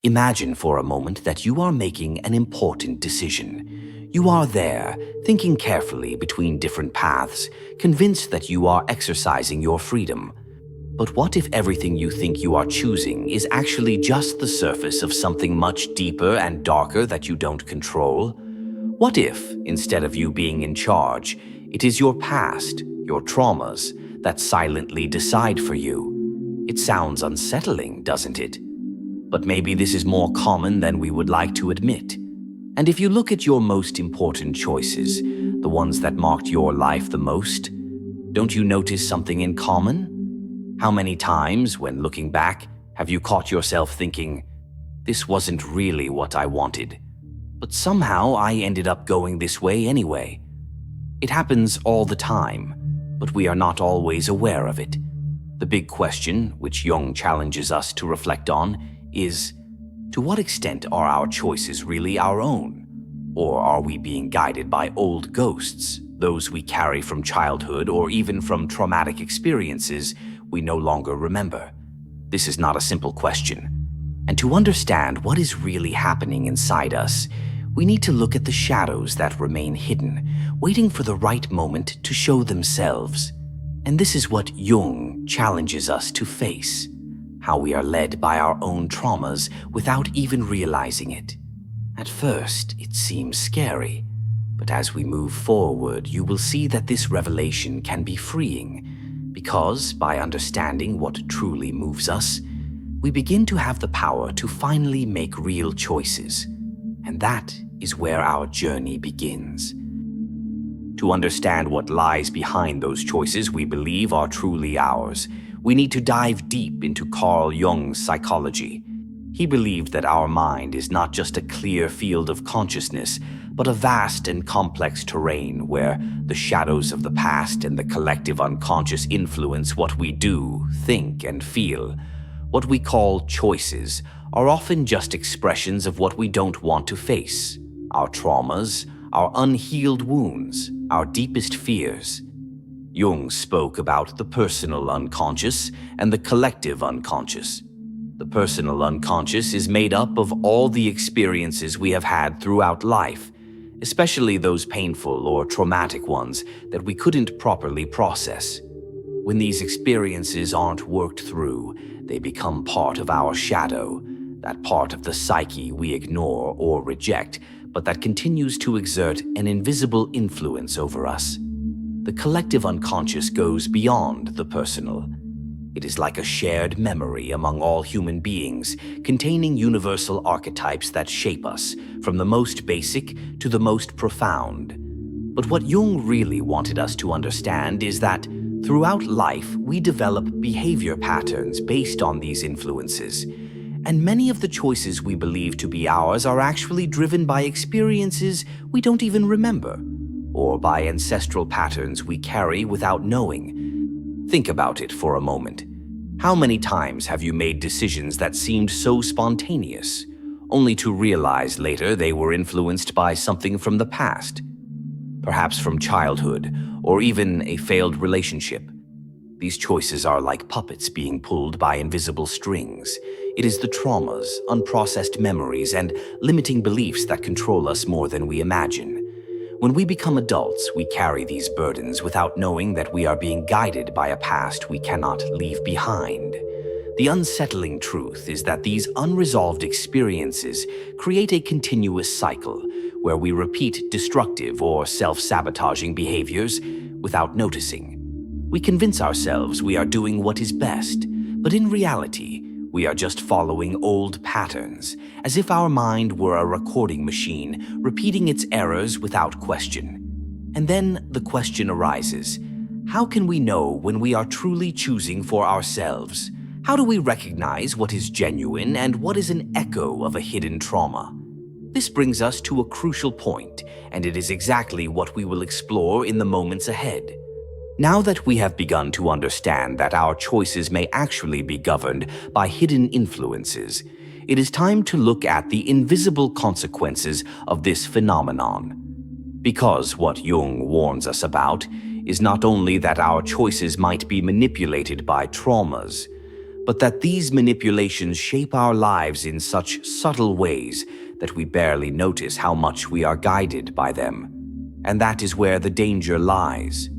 Imagine for a moment that you are making an important decision. You are there, thinking carefully between different paths, convinced that you are exercising your freedom. But what if everything you think you are choosing is actually just the surface of something much deeper and darker that you don't control? What if, instead of you being in charge, it is your past, your traumas, that silently decide for you? It sounds unsettling, doesn't it? But maybe this is more common than we would like to admit. And if you look at your most important choices, the ones that marked your life the most, don't you notice something in common? How many times, when looking back, have you caught yourself thinking, "This wasn't really what I wanted, but somehow I ended up going this way anyway"? It happens all the time, but we are not always aware of it. The big question, which Jung challenges us to reflect on, is, to what extent are our choices really our own? Or are we being guided by old ghosts, those we carry from childhood or even from traumatic experiences we no longer remember? This is not a simple question. And to understand what is really happening inside us, we need to look at the shadows that remain hidden, waiting for the right moment to show themselves. And this is what Jung challenges us to face: how we are led by our own traumas without even realizing it. At first, it seems scary, but as we move forward, you will see that this revelation can be freeing, because by understanding what truly moves us, we begin to have the power to finally make real choices. And that is where our journey begins. To understand what lies behind those choices we believe are truly ours, we need to dive deep into Carl Jung's psychology. He believed that our mind is not just a clear field of consciousness, but a vast and complex terrain where the shadows of the past and the collective unconscious influence what we do, think, and feel. What we call choices are often just expressions of what we don't want to face: our traumas, our unhealed wounds, our deepest fears. Jung spoke about the personal unconscious and the collective unconscious. The personal unconscious is made up of all the experiences we have had throughout life, especially those painful or traumatic ones that we couldn't properly process. When these experiences aren't worked through, they become part of our shadow, that part of the psyche we ignore or reject, but that continues to exert an invisible influence over us. The collective unconscious goes beyond the personal. It is like a shared memory among all human beings, containing universal archetypes that shape us, from the most basic to the most profound. But what Jung really wanted us to understand is that throughout life, we develop behavior patterns based on these influences. And many of the choices we believe to be ours are actually driven by experiences we don't even remember, or by ancestral patterns we carry without knowing. Think about it for a moment. How many times have you made decisions that seemed so spontaneous, only to realize later they were influenced by something from the past? Perhaps from childhood, or even a failed relationship. These choices are like puppets being pulled by invisible strings. It is the traumas, unprocessed memories, and limiting beliefs that control us more than we imagine. When we become adults, we carry these burdens without knowing that we are being guided by a past we cannot leave behind. The unsettling truth is that these unresolved experiences create a continuous cycle where we repeat destructive or self-sabotaging behaviors without noticing. We convince ourselves we are doing what is best, but in reality, we are just following old patterns, as if our mind were a recording machine, repeating its errors without question. And then the question arises, how can we know when we are truly choosing for ourselves? How do we recognize what is genuine and what is an echo of a hidden trauma? This brings us to a crucial point, and it is exactly what we will explore in the moments ahead. Now that we have begun to understand that our choices may actually be governed by hidden influences, it is time to look at the invisible consequences of this phenomenon. Because what Jung warns us about is not only that our choices might be manipulated by traumas, but that these manipulations shape our lives in such subtle ways that we barely notice how much we are guided by them. And that is where the danger lies.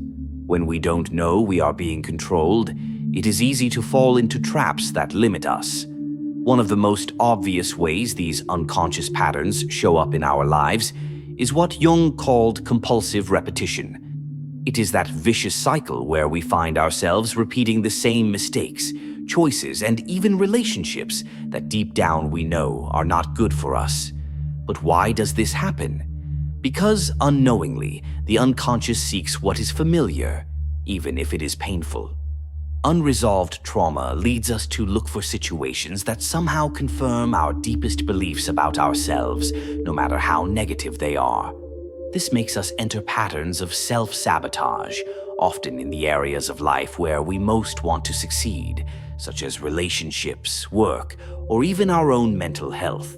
When we don't know we are being controlled, it is easy to fall into traps that limit us. One of the most obvious ways these unconscious patterns show up in our lives is what Jung called compulsive repetition. It is that vicious cycle where we find ourselves repeating the same mistakes, choices, and even relationships that deep down we know are not good for us. But why does this happen? Because unknowingly, the unconscious seeks what is familiar, even if it is painful. Unresolved trauma leads us to look for situations that somehow confirm our deepest beliefs about ourselves, no matter how negative they are. This makes us enter patterns of self-sabotage, often in the areas of life where we most want to succeed, such as relationships, work, or even our own mental health.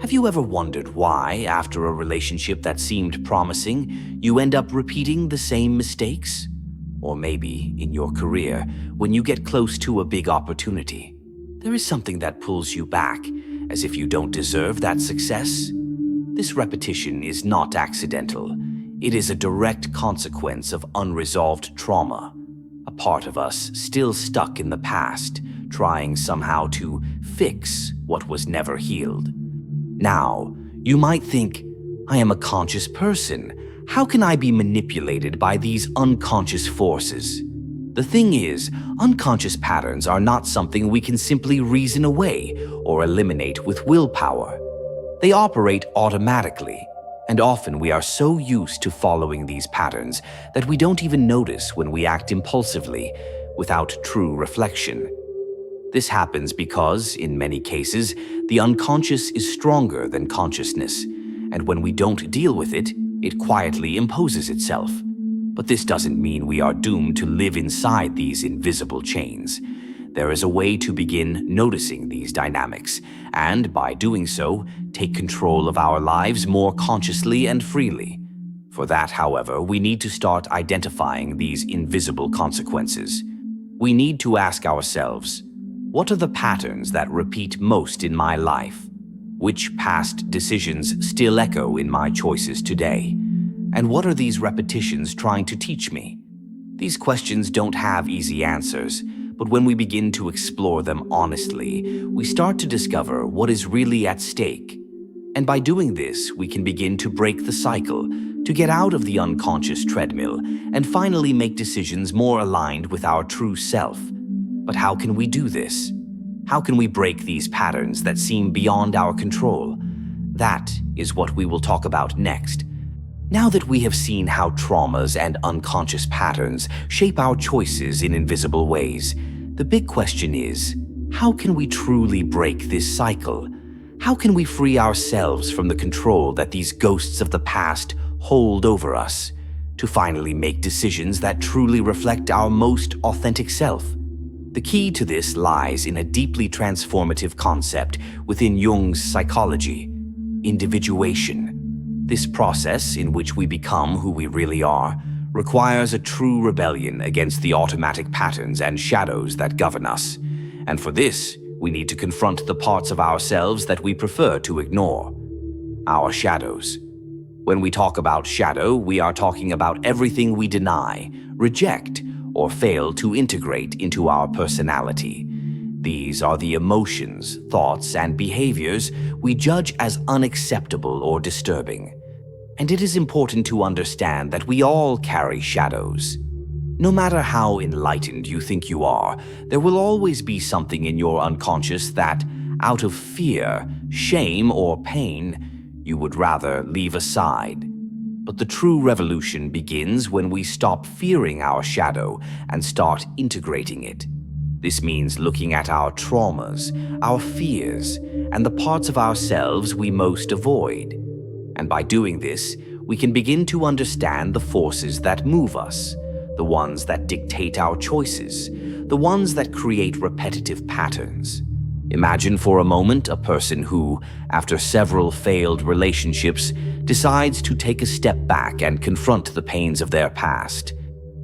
Have you ever wondered why, after a relationship that seemed promising, you end up repeating the same mistakes? Or maybe, in your career, when you get close to a big opportunity, there is something that pulls you back, as if you don't deserve that success. This repetition is not accidental. It is a direct consequence of unresolved trauma, a part of us still stuck in the past, trying somehow to fix what was never healed. Now, you might think, I am a conscious person. How can I be manipulated by these unconscious forces? The thing is, unconscious patterns are not something we can simply reason away or eliminate with willpower. They operate automatically, and often we are so used to following these patterns that we don't even notice when we act impulsively, without true reflection. This happens because, in many cases, the unconscious is stronger than consciousness, and when we don't deal with it, it quietly imposes itself. But this doesn't mean we are doomed to live inside these invisible chains. There is a way to begin noticing these dynamics, and by doing so, take control of our lives more consciously and freely. For that, however, we need to start identifying these invisible consequences. We need to ask ourselves, what are the patterns that repeat most in my life? Which past decisions still echo in my choices today? And what are these repetitions trying to teach me? These questions don't have easy answers, but when we begin to explore them honestly, we start to discover what is really at stake. And by doing this, we can begin to break the cycle, to get out of the unconscious treadmill, and finally make decisions more aligned with our true self. But how can we do this? How can we break these patterns that seem beyond our control? That is what we will talk about next. Now that we have seen how traumas and unconscious patterns shape our choices in invisible ways, the big question is, how can we truly break this cycle? How can we free ourselves from the control that these ghosts of the past hold over us, to finally make decisions that truly reflect our most authentic self? The key to this lies in a deeply transformative concept within Jung's psychology: individuation. This process, in which we become who we really are, requires a true rebellion against the automatic patterns and shadows that govern us. And for this, we need to confront the parts of ourselves that we prefer to ignore: our shadows. When we talk about shadow, we are talking about everything we deny, reject, or fail to integrate into our personality. These are the emotions, thoughts, and behaviors we judge as unacceptable or disturbing. And it is important to understand that we all carry shadows. No matter how enlightened you think you are, there will always be something in your unconscious that, out of fear, shame, or pain, you would rather leave aside. But the true revolution begins when we stop fearing our shadow and start integrating it. This means looking at our traumas, our fears, and the parts of ourselves we most avoid. And by doing this, we can begin to understand the forces that move us, the ones that dictate our choices, the ones that create repetitive patterns. Imagine for a moment a person who, after several failed relationships, decides to take a step back and confront the pains of their past.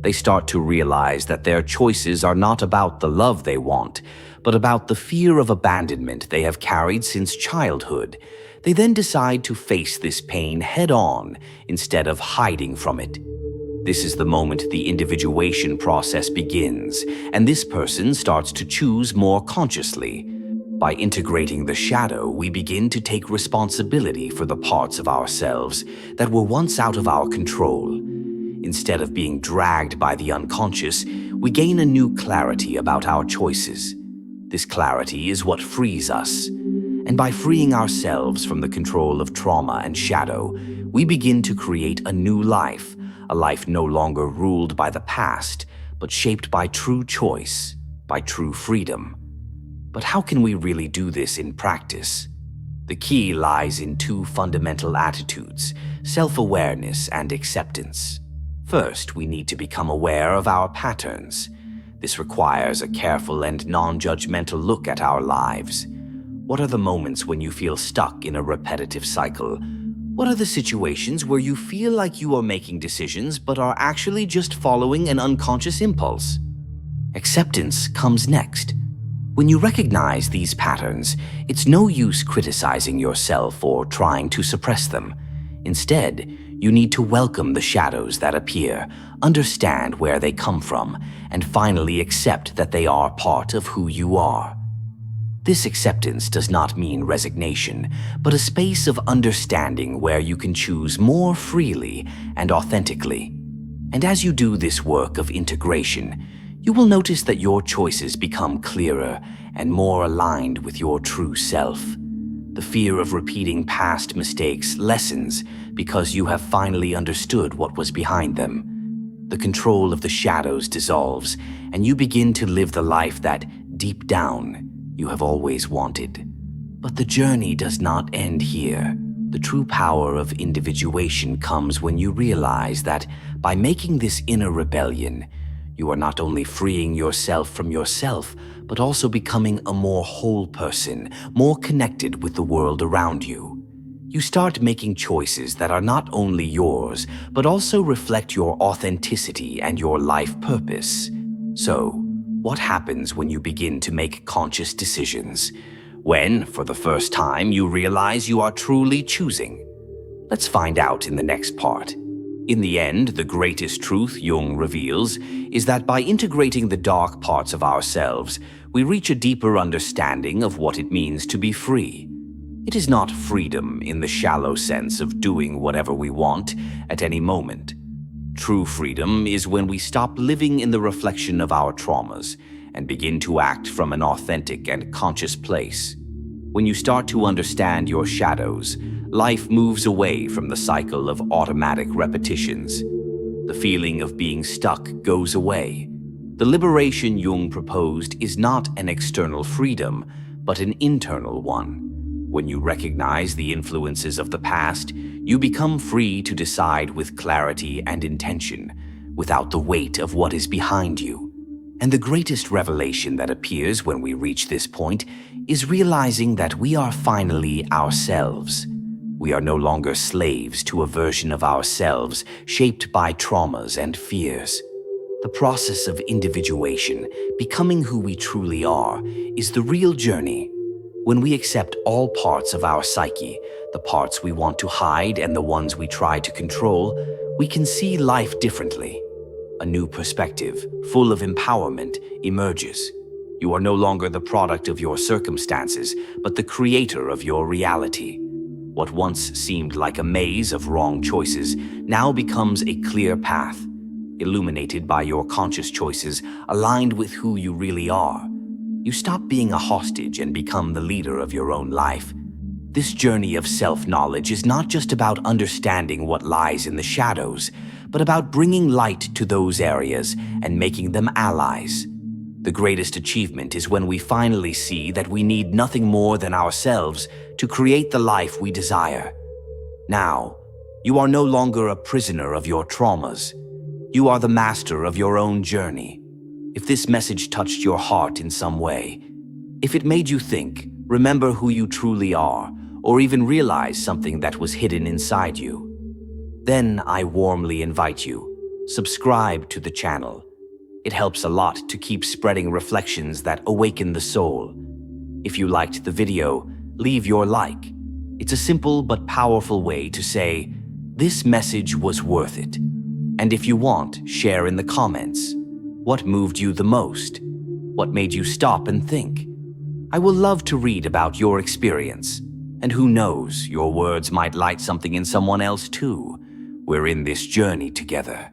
They start to realize that their choices are not about the love they want, but about the fear of abandonment they have carried since childhood. They then decide to face this pain head-on instead of hiding from it. This is the moment the individuation process begins, and this person starts to choose more consciously. By integrating the shadow, we begin to take responsibility for the parts of ourselves that were once out of our control. Instead of being dragged by the unconscious, we gain a new clarity about our choices. This clarity is what frees us. And by freeing ourselves from the control of trauma and shadow, we begin to create a new life, a life no longer ruled by the past, but shaped by true choice, by true freedom. But how can we really do this in practice? The key lies in two fundamental attitudes: self-awareness and acceptance. First, we need to become aware of our patterns. This requires a careful and non-judgmental look at our lives. What are the moments when you feel stuck in a repetitive cycle? What are the situations where you feel like you are making decisions but are actually just following an unconscious impulse? Acceptance comes next. When you recognize these patterns, it's no use criticizing yourself or trying to suppress them. Instead, you need to welcome the shadows that appear, understand where they come from, and finally accept that they are part of who you are. This acceptance does not mean resignation, but a space of understanding where you can choose more freely and authentically. And as you do this work of integration, you will notice that your choices become clearer and more aligned with your true self. The fear of repeating past mistakes lessens because you have finally understood what was behind them. The control of the shadows dissolves, and you begin to live the life that, deep down, you have always wanted. But the journey does not end here. The true power of individuation comes when you realize that by making this inner rebellion, you are not only freeing yourself from yourself, but also becoming a more whole person, more connected with the world around you. You start making choices that are not only yours, but also reflect your authenticity and your life purpose. So, what happens when you begin to make conscious decisions? When, for the first time, you realize you are truly choosing? Let's find out in the next part. In the end, the greatest truth Jung reveals is that by integrating the dark parts of ourselves, we reach a deeper understanding of what it means to be free. It is not freedom in the shallow sense of doing whatever we want at any moment. True freedom is when we stop living in the reflection of our traumas and begin to act from an authentic and conscious place. When you start to understand your shadows, life moves away from the cycle of automatic repetitions. The feeling of being stuck goes away. The liberation Jung proposed is not an external freedom, but an internal one. When you recognize the influences of the past, you become free to decide with clarity and intention, without the weight of what is behind you. And the greatest revelation that appears when we reach this point is realizing that we are finally ourselves. We are no longer slaves to a version of ourselves shaped by traumas and fears. The process of individuation, becoming who we truly are, is the real journey. When we accept all parts of our psyche, the parts we want to hide and the ones we try to control, we can see life differently. A new perspective, full of empowerment, emerges. You are no longer the product of your circumstances, but the creator of your reality. What once seemed like a maze of wrong choices now becomes a clear path, illuminated by your conscious choices, aligned with who you really are. You stop being a hostage and become the leader of your own life. This journey of self-knowledge is not just about understanding what lies in the shadows, but about bringing light to those areas and making them allies. The greatest achievement is when we finally see that we need nothing more than ourselves to create the life we desire. Now, you are no longer a prisoner of your traumas. You are the master of your own journey. If this message touched your heart in some way, if it made you think, remember who you truly are, or even realize something that was hidden inside you, then I warmly invite you, subscribe to the channel. It helps a lot to keep spreading reflections that awaken the soul. If you liked the video, leave your like. It's a simple but powerful way to say, this message was worth it. And if you want, share in the comments. What moved you the most? What made you stop and think? I will love to read about your experience. And who knows, your words might light something in someone else too. We're in this journey together.